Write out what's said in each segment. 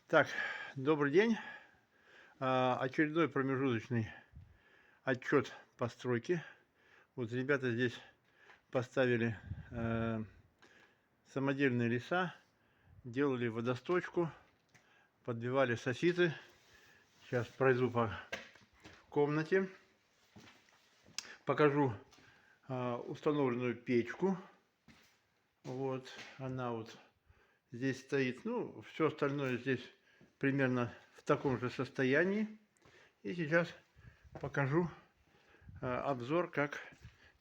Так, добрый день. Очередной промежуточный отчет постройки. Вот ребята здесь поставили самодельные леса, делали водосточку, подбивали софиты. Сейчас пройду по комнате, покажу установленную печку. Вот она вот здесь стоит. Ну, все остальное здесь примерно в таком же состоянии. И сейчас покажу обзор, как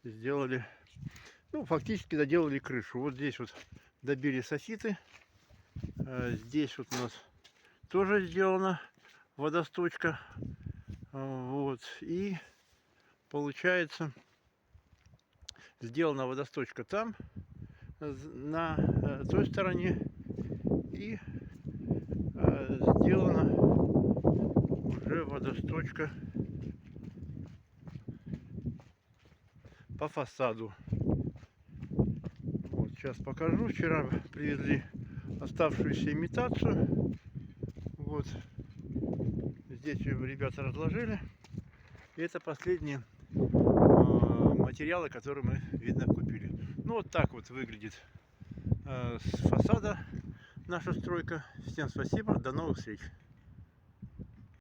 сделали. Ну, фактически доделали крышу. Вот здесь вот добили софиты. Здесь вот у нас тоже сделана водосточка. Вот. И получается, сделана водосточка там, на той стороне, и сделана уже водосточка по фасаду. Вот, сейчас покажу. Вчера привезли оставшуюся имитацию. Вот здесь ребята разложили. И это последние материалы, которые мы, видно, купили. Ну, вот так вот выглядит с фасада наша стройка. Всем спасибо, до новых встреч.